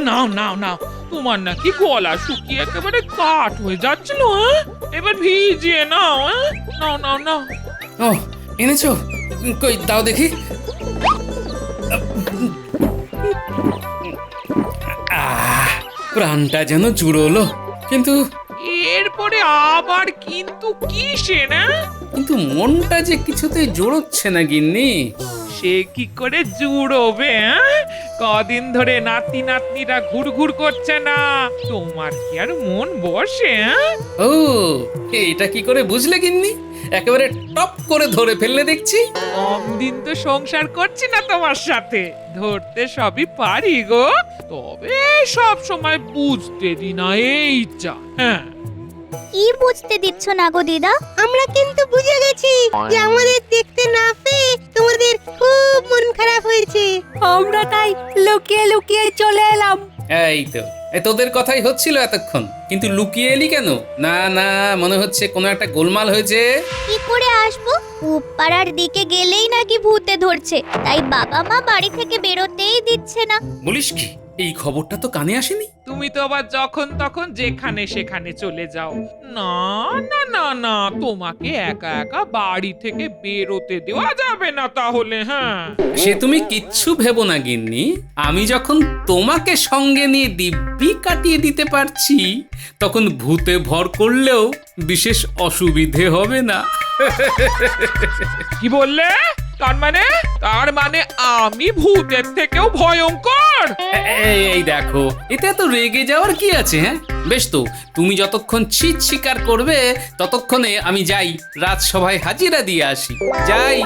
নাও নাও নাও নাও, তোমার নাকি গলা শুকিয়ে একেবারে কাঠ হয়ে যাচ্ছিল, হ্যাঁ? এবার ভিজিয়ে নাও, হ্যাঁ? নাও নাও নাও। ও এনেছো, কই দাও দেখি। প্রাণটা যেন জুড়োলো, কিন্তু এরপরে আবার কিন্তু কিসে না? কিন্তু মনটা যে কিছুতেই জোড়চ্ছে না গিন্নি। সে কি করে জুড়োবে, হ্যাঁ? কদিন ধরে নাতি নাতনিরা ঘুরঘুর করছে না, তোমার কি আর মন বসে, হ্যাঁ? ও এটা কি করে বুঝলে গিন্নি? একেবারে টপ করে ধরে ফেললে দেখছি। কম দিন তো সংসার করছি না তোমার সাথে, ধরতে সবই পারি গো, তবে সব সময় বুঝতে দি না, এই যা। হ্যাঁ, কি বুঝতে দিচ্ছ না গো দিদা? আমরা কিন্তু বুঝে গেছি যে আমাদের দেখতে না পেয়ে তোমাদের খুব মন খারাপ হয়েছে। আমরা তাই লুকিয়ে লুকিয়ে চলে এলাম। এই তো তোদের কথাই হচ্ছিল এতক্ষণ, কিন্তু লুকিয়ে এলি কেন? না না, মনে হচ্ছে কোনো একটা গোলমাল হয়েছে। কি করে আসবো? পাড়ার দিকে গেলেই নাকি ভূতে ধরছে, তাই বাবা মা বাড়ি থেকে বেরোতেই দিচ্ছে না। বলিস কি? এই খবরটা তো কানে আসেনি। তুমি তো আবার যখন তখন যেখানে সেখানে চলে যাও। না না না না, তোমাকে একা একা বাড়ি থেকে বেরোতে দেওয়া যাবে না তাহলে। হ্যাঁ, সে তুমি কিচ্ছু ভেবো না গিন্নি, আমি যখন তোমাকে সঙ্গে নিয়ে দিব্যি কাটিয়ে দিতে পারছি, তখন ভূতে ভর করলেও বিশেষ অসুবিধে হবে না। কি বললে? তার মানে আমি ভূতের থেকেও ভয়ঙ্কর? এই দেখো, এতে তো রেগে যাওয়ার কি আছে? হ্যাঁ বেশ, তো তুমি যতক্ষণ ছিট শিকার করবে ততক্ষণে আমি যাই রাজসভায় হাজিরা দিয়ে আসি। যাই।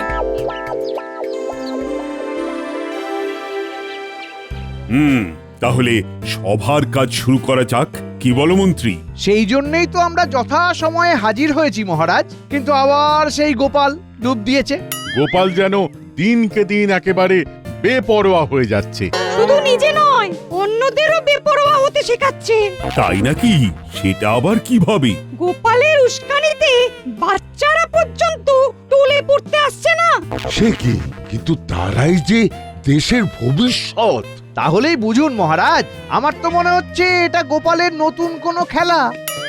তাহলে সভার কাজ শুরু করা যাক, কি বলো মন্ত্রী? সেই জন্যই তো আমরা যথা সময়ে হাজির হয়েছি মহারাজ, কিন্তু আবার সেই গোপাল ডুব দিয়েছে। গোপাল যেন দিনকে দিন একেবারে বেপরোয়া হয়ে যাচ্ছে। শুধু নিজে নয়, অন্যদেরও বেপরোয়া হতে শেখাচ্ছে। তাই নাকি? সেটা আবার কিভাবে? গোপালের উস্কানিতে বাচ্চারা পর্যন্ত টলে পড়তে আসছে না। সে কি? কিন্তু তারাই যে দেশের ভবিষ্যৎ। তাহলেই বুঝুন মহারাজ, আমার তো মনে হচ্ছে এটা গোপালের নতুন কোনো খেলা।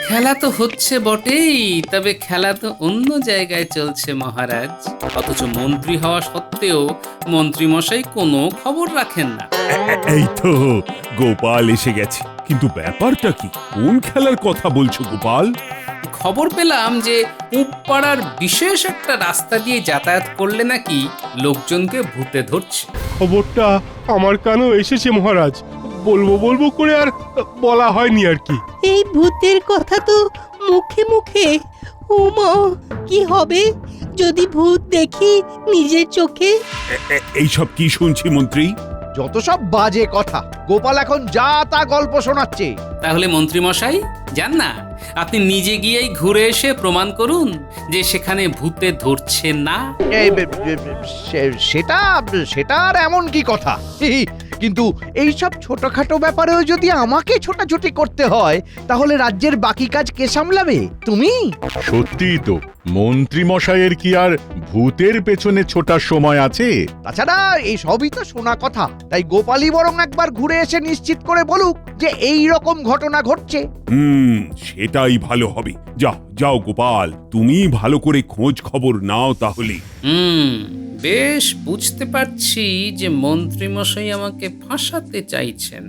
খেলা তো হচ্ছে বটেই, তবে খেলা তো অন্য জায়গায় চলছে মহারাজ। অথচ মন্ত্রী হওয়া সত্ত্বেও মন্ত্রী মশাই কোনো খবর রাখেন না। এই তো গোপাল এসে গেছে, কিন্তু ব্যাপারটা কি? কোন খেলার কথা বলছো গোপাল? খবর পেলাম যে পাড়ার বিশেষ একটা রাস্তা দিয়ে যাতায়াত করলে নাকি লোকজনকে ভূতে ধরছে। খবরটা আমার কানেও এসেছে মহারাজ, বলবো বলবো করে আর বলা হয়নি আর কি। এই ভূতের কথা তো মুখে মুখে। ওমা, কি হবে যদি ভূত দেখি নিজের চোখে? এইসব কি শুনছি মন্ত্রী? যত সব বাজে কথা, গোপাল এখন যা তা গল্প শোনাচ্ছে। তাহলে মন্ত্রী মশাই যান না, আপনি নিজে গিয়েই ঘুরে এসে প্রমাণ করুন যে সেখানে ভূতে ধরছে না। সেটা আর এমন কি কথা? কিন্তু এইসব ছোটখাটো ব্যাপারেও যদি আমাকে ছোটাছুটি করতে হয়, তাহলে রাজ্যের বাকি কাজ কে সামলাবে? তুমি? সত্যিই তো, মন্ত্রী মশাইয়ের কি আর ভূতের পেছনে ছোটার সময় আছে? তাছাড়া এই সবই তো শোনা কথা, তাই গোপালই বরং একবার ঘুরে এসে নিশ্চিত করে বলুক যে এই রকম ঘটনা ঘটছে। সেটাই ভালো হবে। যাও যাও গোপাল, তুমি ভালো করে খোঁজ খবর নাও তাহলে। বেশ বুঝতে পারছি যে মন্ত্রী মশাই আমাকে ফাঁসাতে চাইছেন।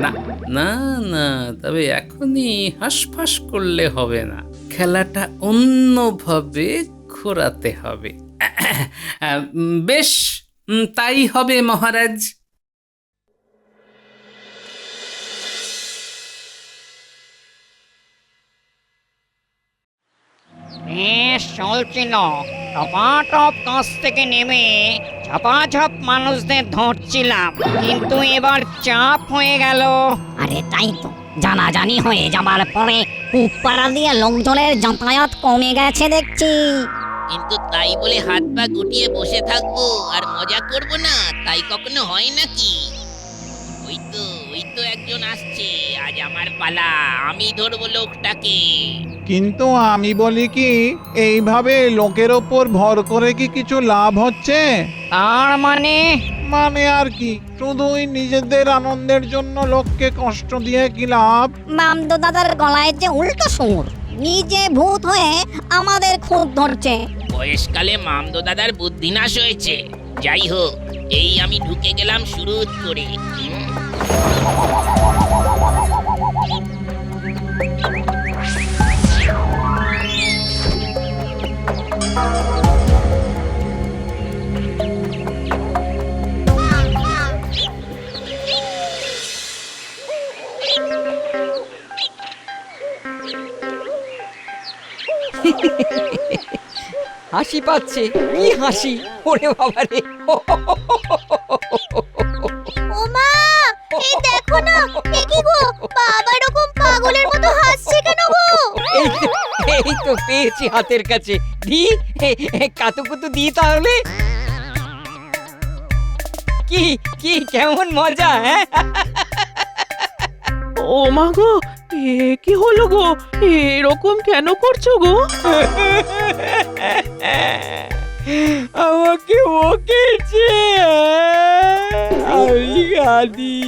না না না, তবে এখনই হাঁসফাঁস করলে হবে না, খেলাটা অন্যভাবে ঘোরাতে হবে। বেশ, তাই হবে মহারাজ। বেশ চলছিল, টপাটপ কাছ থেকে নেমে ঝপাঝপ মানুষদের ধরছিলাম, কিন্তু এবার চাপ হয়ে গেল। আরে তাই তো, জানাজানি হয়ে যাবার পরে কুপাড়া দিয়ে লোকজনের যাতায়াত কমে গেছে দেখছি। কিন্তু তাই বলে হাত পা গুটিয়ে বসে থাকবো আর মজা করব না, তাই কখনো হয় নাকি? ওই তো একজন আসছে, আজ আমার পালা, আমি ধরবো লোকটাকে। কিন্তু আমি বলি কি, এইভাবে লোকের ওপর ভর করে কি কিছু লাভ হচ্ছে? তার মানে মানে আর কি, শুধুই নিজেদের আনন্দের জন্য লোককে কষ্ট দিয়ে কি লাভ? মামদো দাদার গলায় যে উল্টো সুর, নিজে ভূত হয়ে আমাদের খুব ধরছে। বয়সকালে মামদো দাদার বুদ্ধিনাশ হয়েছে। যাই হোক, এই আমি ঢুকে গেলাম শুরু করে। হাসি পাচ্ছে, কি হাসি! ওরে বাবা রে! ওমা, এই দেখো না, এ কি গো? বাবা এরকম পাগলের মতো হাসছে কেন গো? এই তো পেয়েছি হাতের কাছে। দি, কাতুকুতু দি তাহলে। কি কি কেমন মজা, হ্যাঁ? ও মা গো, এ কি হলো গো? এরকম কেন করছো গো? আমাকে বকেছে, আমি গাদি।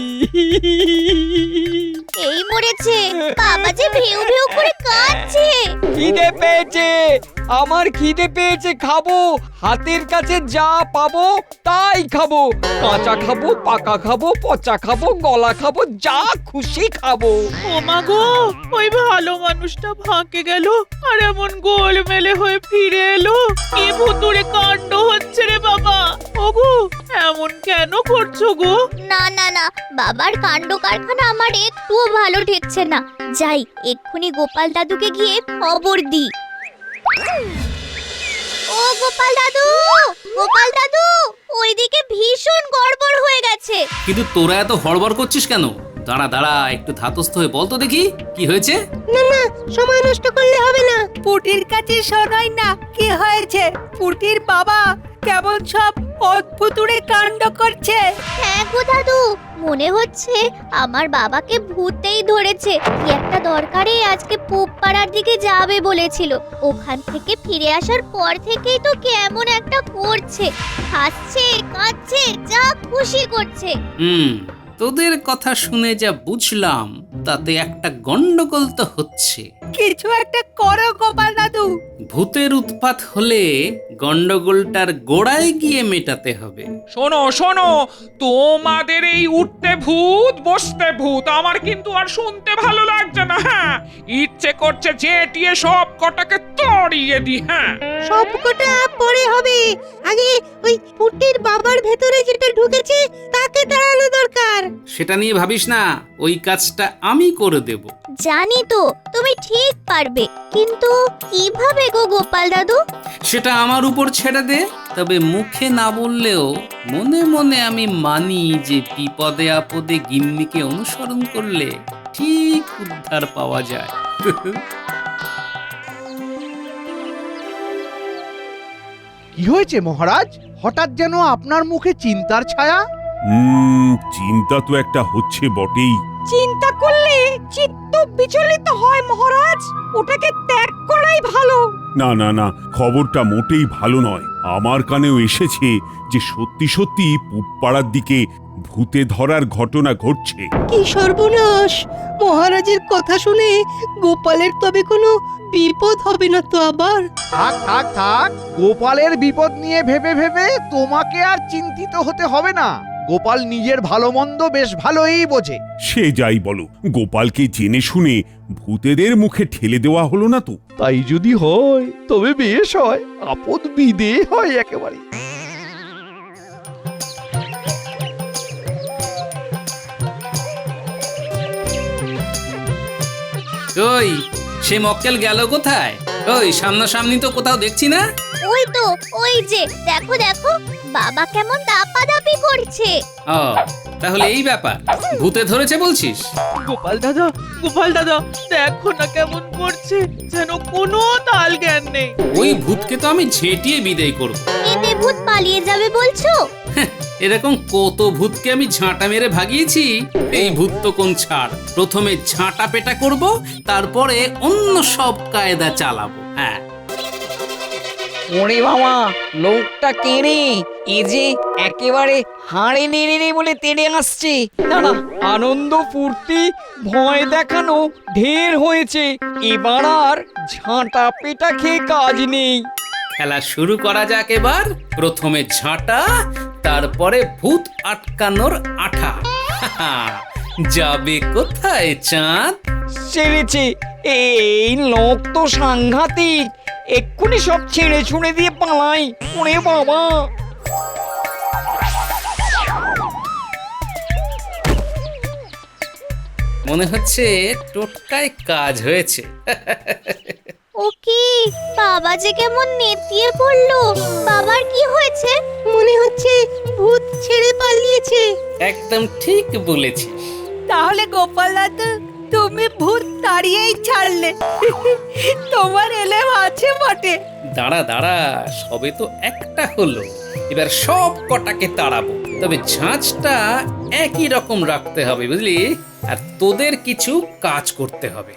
এই মরেছে, বাবা যে ভেউ ভেউ করে কাঁদছে। খিদে পেয়েছে, আমার খিদে পেয়েছে, খাবো। হাতের কাছে যা পাবো তাই খাবো। কাঁচা খাবো, পাকা খাবো, পচা খাবো, গলা খাবো, যা খুশি খাবো। ও মা গো, ওই ভালো মানুষটা ফাঁকে গেল আর এমন গোলমেলে হয়ে ফিরে এলো। কি ভুতুড়ে কাণ্ড হচ্ছে রে বাবা! ওগো, এমন কেন করছো গো? না না না, বাবার কাণ্ড কারখানা আমার একটুও ভালো ঠেকছে না। যাই, এক্ষুনি গোপাল দাদুকে গিয়ে খবর দি। ও গোপাল দাদু, গোপাল দাদু, ওইদিকে ভীষণ গড়বড় হয়ে গেছে। কিন্তু তোরা এত হড়বড় করছিস কেন? দাঁড়া দাঁড়া, একটু ধাতস্থ হয়ে বল তো দেখি কি হয়েছে। না না, সময় নষ্ট করলে হবে না। পুটির কাছে শোনাই না কি হয়েছে। পুটির বাবা কেমন সব অদ্ভুতুড়ে কাণ্ড করছে। হ্যাঁ গো দাদু, মনে হচ্ছে আমার বাবাকে ভূতেই ধরেছে। কি একটা দরকারে আজকে পুব পাড়ার দিকে যাবে বলেছিল। ওখান থেকে ফিরে আসার পর থেকেই তো কেমন একটা করছে, হাসছে, কাঁদছে, যা খুশি করছে। তোদের কথা শুনে যা বুঝলাম, তাতে একটা গন্ডগোল তো হচ্ছে। কিছু একটা করো গোপাল দাদু। ভূতের উৎপাত হলে গন্ডগোলটার গোড়ায় গিয়ে মেটাতে হবে। শোনো শোনো, তোমাদের এই উঠতে ভূত বসতে ভূত আমার কিন্তু আর শুনতে ভালো লাগছে না। হ্যাঁ, ইচ্ছে করছে চেটিয়ে সব কটাকে তড়িয়ে দি। হ্যাঁ, সব কটা পরে হবে, আগে ওই পুটির বাবার ভেতরে যেটা ঢুকেছে তাকে তাড়ানো দরকার। সেটা নিয়ে ভাবিস না, ওই কাজটা আমি করে দেব। জানি তো তুমি ঠিক পারবে, কিন্তু কিভাবে গো গোপাল দাদু? সেটা আমার উপর ছেড়ে দে। তবে মুখে না বললেও মনে মনে আমি মানি যে বিপদে আপদে গিন্নিকে অনুসরণ করলে ঠিক উদ্ধার পাওয়া যায়। কি হয়েছে মহারাজ? হঠাৎ যেন আপনার মুখে চিন্তার ছায়া। চিন্তা তো একটা হচ্ছে বটেই। চিন্তা করলে চিত্ত বিচলিত হয় মহারাজ, ওটাকে ত্যাগ করাই ভালো। না না না, খবরটা মোটেই ভালো নয়। আমার কানেও এসেছে যে সত্যি সত্যি পুবপাড়ার দিকে ভূতে ধরার ঘটনা ঘটছে। কি সর্বনাশ! মহারাজের কথা শুনে গোপালের তবে কোনো বিপদ হবে না তো আবার? থাক থাক থাক, গোপালের বিপদ নিয়ে ভেবে ভেবে তোমাকে আর চিন্তিত হতে হবে না। গোপাল নিজের ভালো মন্দ বেশ ভালোই বোঝে। সে যাই বলো, গোপালকে জেনে শুনে ভূতেদের মুখে ঠেলে দেওয়া হলো না তো? তাই যদি হয় তবে বেশ হয়, আপদ বিদে হয় একেবারে। ওই সে মক্কেল গেল কোথায়? ওই সামনাসামনি তো কোথাও দেখছি না। ওই তো, ওই যে দেখো দেখো, বাবা কেমন দাপাদাপি করছে। ও, তাহলে এই ব্যাপার, ভূতে ধরেছে বলছিস? গোপাল দাদা, গোপাল দাদা, দেখো না কেমন করছে, যেন কোনো তাল জ্ঞান নেই। ওই ভূতকে তো আমি ঝেঁটিয়ে বিদায় করব। এতে ভূত পালিয়ে যাবে বলছো? এরকম কত ভূতকে আমি ঝাঁটা মেরে ভাগিয়েছি। এই ভূত তো কোন ছাড়, প্রথমে ঝাঁটা পেটা করব, তারপরে অন্য সব কায়দা চালাবো। হ্যাঁ, ওরে বাবা, লোকটা কে রে? এ যে একেবারে হাড়ে নেড়ে বলে তেড়ে আসছে। না না, আনন্দ ফুর্তি ভয় দেখানো ঢের হয়েছে, এবার আর ঝাঁটা পেটা খেয়ে কাজ নেই। খেলা শুরু করা যাক এবার। প্রথমে ঝাঁটা, তারপরে ভূত আটকানোর আঠা। যাবে কোথায় চাঁদ? সেরেছে, এই লোক তো সাংঘাতিক, এক্ষুনি সব ছেড়ে ছুঁড়ে দিয়ে পালাই। ওরে বাবা, মনে হচ্ছে টোটকায় কাজ হয়েছে। ও কি, বাবা যে কেমন নেতিয়ে পড়লো। বাবার কি হয়েছে? মনে হচ্ছে ভূত ছেড়ে পালিয়েছে। একদম ঠিক বলেছিস। তাহলে গোপাল দাদু, তুমি ভূত তাড়িয়েই ছাড়লে। তোমার এলেম আছে বটে। দাঁড়া দাঁড়া, সবে তো একটা হলো, এবার সব কটাকে তাড়াবো। তবে ঝাঁঝটা একই রকম রাখতে হবে, বুঝলি? আর তোদের কিছু কাজ করতে হবে।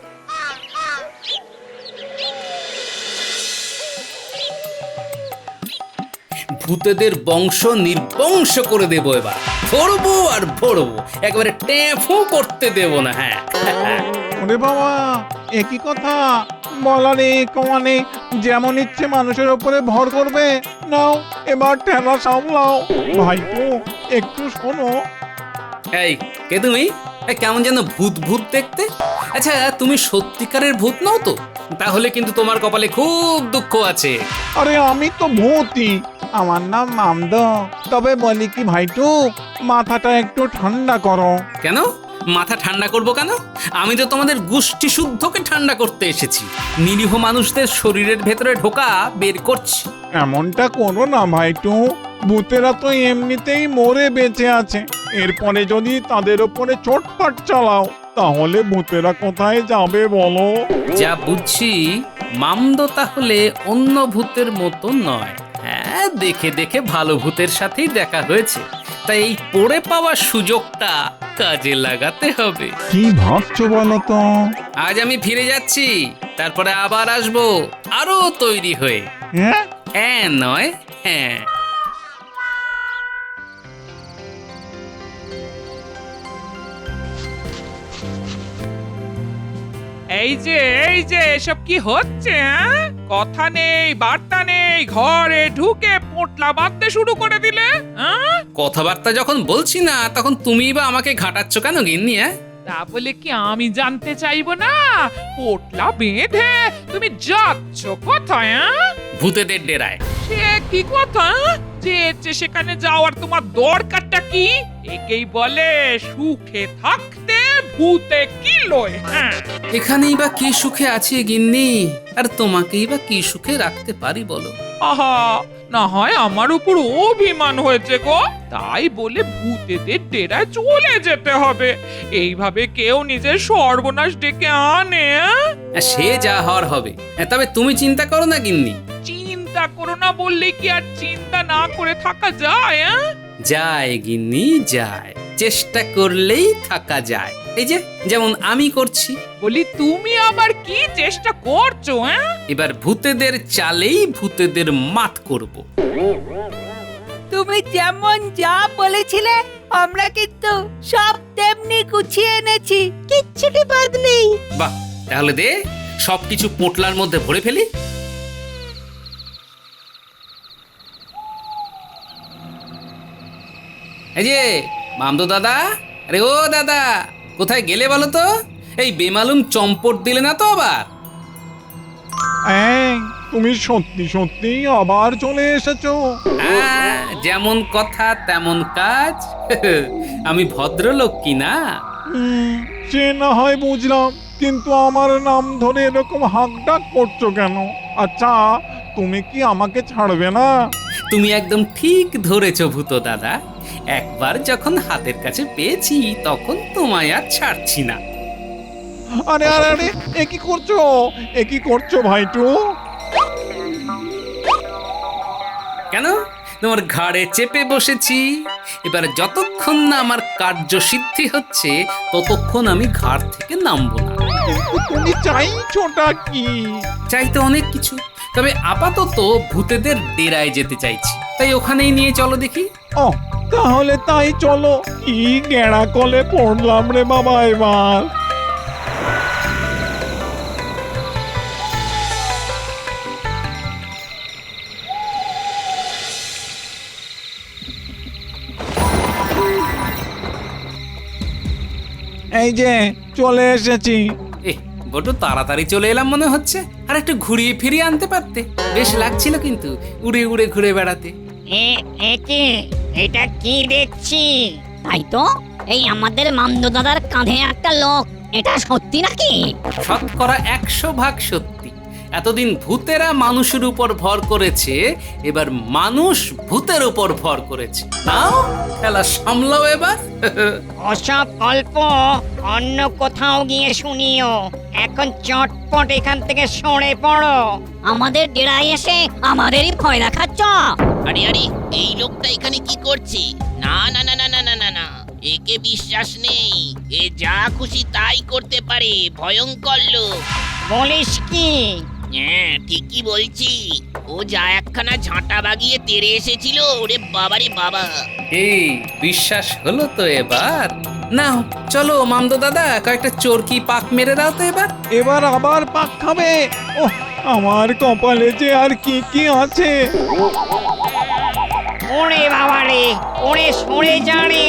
ভূতেদের বংশ নির্বংশ করে দেবো এবার। ভরবো আর ভরবো, একবারে ট্যাফও করতে দেবো না। হ্যাঁ, ওরে বাবা, একই কথা। বলা নেই কমা নেই, যেমন ইচ্ছে মানুষের ওপরে ভর করবে। নাও এবার ঠেলা সামলাও। ভাইপো, একটু শোনো। এই কে তুমি? কেমন যেন ভূত ভূত দেখতে। আচ্ছা, তুমি সত্যিকারের ভূত নও তো? তাহলে কিন্তু তোমার কপালে খুব দুঃখ আছে। আরে আমি তো ভূতই, আমার নাম মামদ। তবে বলি কি ভাইটু, মাথাটা একটু ঠান্ডা করো। কেন মাথা ঠান্ডা করব কেন? আমি তো তোমাদের গোষ্ঠী শুদ্ধকে ঠান্ডা করতে এসেছি। নিরীহ মানুষদের শরীরের ভেতরে ঢোকা বের করছি। এমনটা করো না ভাইটু, ভূতেরা তো এমনিতেই মরে বেঁচে আছে, এরপরে যদি তাদের ওপরে চোটপাট চালাও তাহলে ভূতেরা কোথায় যাবে বলো? যা বুঝছি মামদ তাহলে অন্য ভূতের মতো নয়। হ্যাঁ, দেখে দেখে ভালো ভূতের সাথেই দেখা হয়েছে, তাই এই পড়ে পাওয়া সুযোগটা কাজে লাগাতে হবে। কি ভাবছো বলো তো? আজ আমি ফিরে যাচ্ছি, তারপরে আবার আসবো আরো তৈরি হয়ে। হ্যাঁ, হ্যাঁ নয় হ্যাঁ। এই যে এসব কি হচ্ছে? হ্যাঁ, কথা নেই বার্তা নেই, ঘরে ঢুকে পোটলা বাঁধতে শুরু করে দিলে। হ্যাঁ, কথাবার্তা যখন বলছি না, তখন তুমি বা আমাকে ঘাটাচ্ছ কেন গিন্নি? তা বলে কি আমি জানতে চাইবো না? পোটলা বেঁধে তুমি যাচ্ছ কোথায়? হ্যাঁ, ভূতেদের ডেরায়। সে কি কথা? যে সেখানে যাওয়ার তোমার দরকারটা কি? একেই বলে সুখে থাকতে ভূতে কি লয়। হ্যাঁ, এখানেই বা কি সুখে আছি গিন্নি, আর তোমাকেই বা কি সুখে রাখতে পারি বলো? আহা, না হয় আমার উপর অভিমান হয়েছে গো, তাই বলে ভূতেদের ডেরায় চলে যেতে হবে? এইভাবে কেউ নিজের সর্বনাশ ডেকে আনে? সে যা হওয়ার হবে। তবে তুমি চিন্তা করো না গিন্নি। চিন্তা করো না বললে কি আর চিন্তা না করে থাকা যায়? যায় গিন্নি যায়, চেষ্টা করলেই থাকা যায়। এই যে যেমন আমি করছি। বলি তুমি আবার কি চেষ্টা করছো? এবার ভূতেদের চালেই ভূতেদের মাত করব। তুমি যেমন যা বলেছিলে আমরা কিন্তু সব তেমনি গুছিয়ে এনেছি, কিচ্ছুটি বাদ নেই। বাহ, তাহলে দে সবকিছু পোটলার মধ্যে ভরে ফেলি। এই যে মামদো দাদা, আরে ও দাদা, কোথায় গেলে বলো তো? এই বেমালুম চম্পট দিলে না তো আবার? এই, তুমি সত্যি সত্যি আবার চলে এসেছো? হ্যাঁ, যেমন কথা তেমন কাজ। আমি ভদ্রলোক কি না? সে না হয় বুঝলাম, কিন্তু আমার নাম ধরে এরকম হাঁকডাক করছো কেন? আচ্ছা, তুমি কি আমাকে ছাড়বে না? তুমি একদম ঠিক ধরেছো ভূত দাদা, একবার যখন হাতের কাছে পেয়েছি তখন তোমায় আর ছাড়ছি না। আরে আরে আরে, এ কি করছো ভাইটু? কেন, তোমার ঘাড়ে চেপে বসেছি। এবার যতক্ষণ না আমার কার্য সিদ্ধি হচ্ছে ততক্ষণ আমি ঘাড় থেকে নামবো না। কিন্তু তুমি চাইছোটা কি? চাই তো অনেক কিছু, তবে আপাতত ভূতেদের ডেরায় যেতে চাইছি, তাই ওখানেই নিয়ে চলো দেখি। ও তাহলে তাই চলো। কি গেঁড়া কলে পড়লাম রে বাবা এবার। এই যে চলে এসেছি। বড্ড তাড়াতাড়ি চলে এলাম মনে হচ্ছে, আর একটু ঘুরিয়ে ফিরিয়ে আনতে পারতে, বেশ লাগছিল কিন্তু উড়ে উড়ে ঘুরে বেড়াতে। একে এটা কি দেখছি? তাই তো, এই আমাদের মামদো দাদার কাঁধে একটা লোক, এটা সত্যি নাকি? শতকরা 100% সত্যি। এতদিন ভূতেরা মানুষের উপর ভর করেছে, এবার মানুষ ভূতের উপর ভর করেছে। নাও খেলা সামলাও এবার। ওসব গল্প অন্য কোথাও গিয়ে শুনিও, এখন চটপট এখান থেকে সরে পড়ো। আমাদের ডেরায় এসে আমাদেরই ভয় দেখাচ্ছ? আরে আরে, এই লোকটা এখানে কি করছে? না না না না না না না না, একে বিশ্বাস নেই। এ যা খুশি তাই করতে পারে, ভয়ঙ্কর লোক। বলিস কি? হ্যাঁ ঠিকই বলছি। ও যা একখানা ঝাঁটা বাগিয়ে তেড়ে এসেছিল, ওরে বাবারে বাবা। এই বিশ্বাস হলো তো এবার? নাও চলো মামদো দাদা, কয়েকটা চরকি পাক মেরে দাও তো এবার। এবার আবার পাক খাবে? ও আমার কপালে যে আর কি কি আছে। ওরে বাবারে, ওরে সরে যা রে,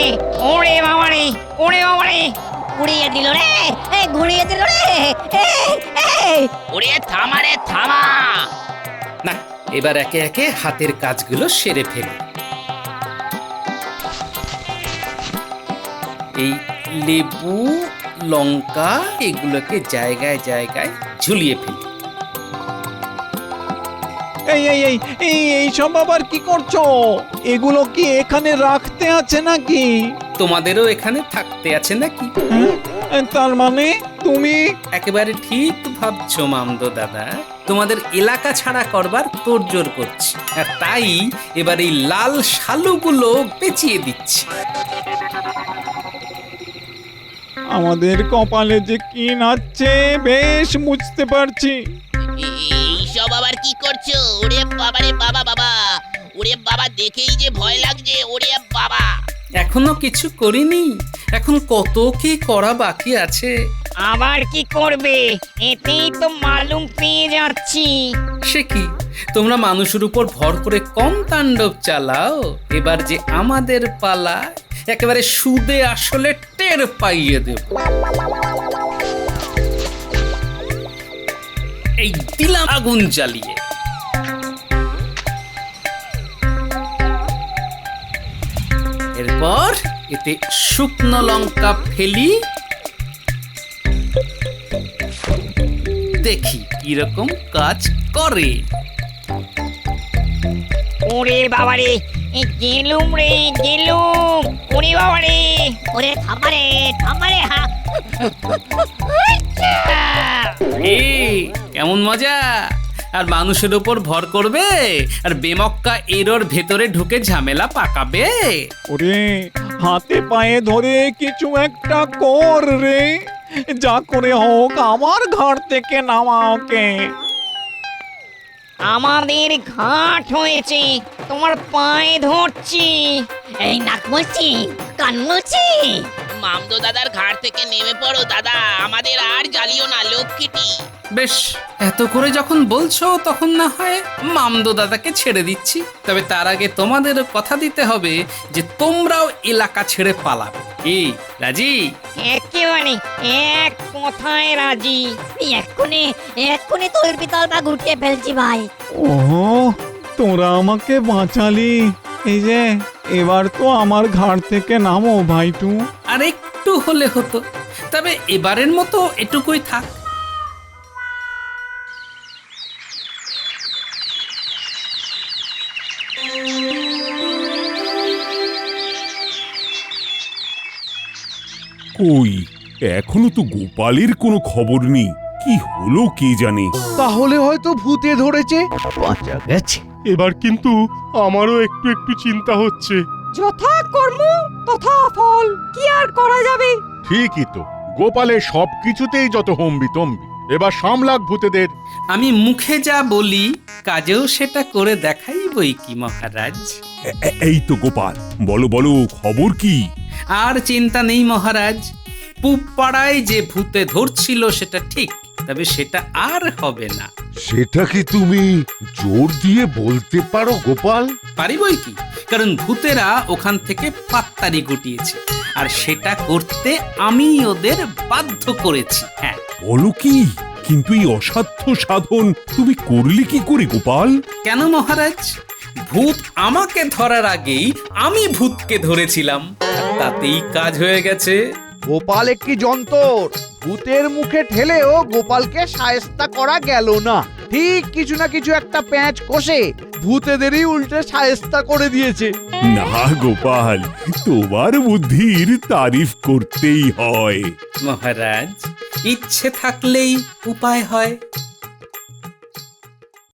ওরে বাবারে, ওরে বাবারে। ঘুরিয়ে দিল রে, ঘুরিয়ে দিল রে। ওরে থামা রে থামা। না, এবার একে একে হাতের কাজগুলো সেরে ফেলি। এই লেবু লঙ্কা এগুলোকে জায়গায় জায়গায় ঝুলিয়ে ফেলি। এই এই এই এই এই সব আবার কি করছো? এগুলো কি এখানে রাখতে আছে নাকি? তোমাদেরও এখানে থাকতে আছে নাকি? তার মানে তুমি? একেবারে ঠিক ভাবছো মামদো দাদা, তোমাদের এলাকা ছাড়া করবার তোড়জোড় করছি, আর তাই এবার এই লাল শালুগুলো পেঁচিয়ে দিচ্ছি। আমাদের কপালে যে কি নাচছে বেশ বুঝতে পারছি। এইসব আবার কি করছো? ওরে বাবারে বাবা বাবা, ওরে বাবা দেখেই যে ভয় লাগছে, ওরে বাবা। এখনো কিছু করিনি, এখন কত কি করা বাকি আছে। আবার কি করবে? এতেই তো মালুম পেয়ে যাচ্ছি। সে কি, তোমরা মানুষের উপর ভর করে কম তাণ্ডব চালাও, এবার যে আমাদের পালা, একেবারে সুদে আসলে টের পাইয়ে দেব। এই দিলাম আগুন জ্বালিয়ে। এরপর এতে শুকনো লঙ্কা ফেলি, দেখি কিরকম কাজ করে। ওরে বাবারে, গেলুম রে গেলুম, ওরে বাবারে। ওরে থামারে থামারে। কেমন মজা! আর মানুষের উপর ভর করবে, আর বেমক্কা এরোর ভেতরে ঢুকে ঝামেলা পাকাবে। ওরে হাতে পায়ে ধরে কিছু একটা কর রে, যা করে হোক আমার ঘর থেকে নামা ওকে। আমাদের ঘাট হয়েছে, তোমার পায়ে ধরছি। এই নাক মুলছি, কান মুলছি। মামদো দাদার ঘাট থেকে নেমে পড়ো দাদা, আমাদের আর জ্বালিও না লক্ষ্মীটি। বেশ, এত করে যখন বলছো তখন না হয় মামদো দাদাকে ছেড়ে দিচ্ছি। তবে তার আগে তোমাদের কথা দিতে হবে যে তোমরাও এলাকা ছেড়ে পালাবে। কি রাজি? একেবারে এক কথায় রাজি। এক্ষুনি এক্ষুনি তলবি তলবা গুটিয়ে ফেলছি ভাই। ও তোরা আমাকে বাঁচালি। এই যে এবার তো আমার ঘাট থেকে নামো ভাইটু। আর একটু হলে হতো, তবে এবারের মতো এটুকুই থাক। কই, এখনো তো গোপালের কোনো খবর নেই। কি হলো কে জানে। তাহলে হয়তো ভূতে ধরেছে, বাঁচা গেছে। এবার কিন্তু আমারও একটু একটু চিন্তা হচ্ছে। যথা কর্ম তথা ফল, কি আর করা যাবে। ঠিকই তো, গোপালের সব কিছুতেই যত হম্বি তম্বি। এবার সামলাক ভূতেদের। আমি মুখে যা বলি কাজেও সেটা করে দেখাই বই কি মহারাজ। এই তো গোপাল, বলো বলো, খবর কি? আর চিন্তা নেই মহারাজ, পূব পাড়ায় যে ভূতে ধরছিল সেটা ঠিক, তবে সেটা আর হবে না। সেটা কি তুমি জোর দিয়ে বলতে পারো গোপাল? পারি বই কি, কারণ ভূতেরা ওখান থেকে পাত্তারি গুটিয়েছে, আর সেটা করতে আমি ওদের বাধ্য করেছি। হ্যাঁ। বলো কি? কিন্তু এই অসাধ্য সাধন তুমি করলে কি করে গোপাল? কেন মহারাজ? ভূত আমাকে ধরার আগেই আমি ভূতকে ধরেছিলাম, আর তাতেই কাজ হয়ে গেছে। গোপাল একটি যন্তর, ভূতের মুখে ঠেলেও গোপালকে শায়েস্তা করা গেল না। ঠিক কিছু না কিছু একটা প্যাঁচ কষে ভূতেদেরই উল্টে শায়েস্তা করে দিয়েছে। না গোপাল, তোমার বুদ্ধির তারিফ করতেই হয়। মহারাজ, ইচ্ছে থাকলেই উপায় হয়।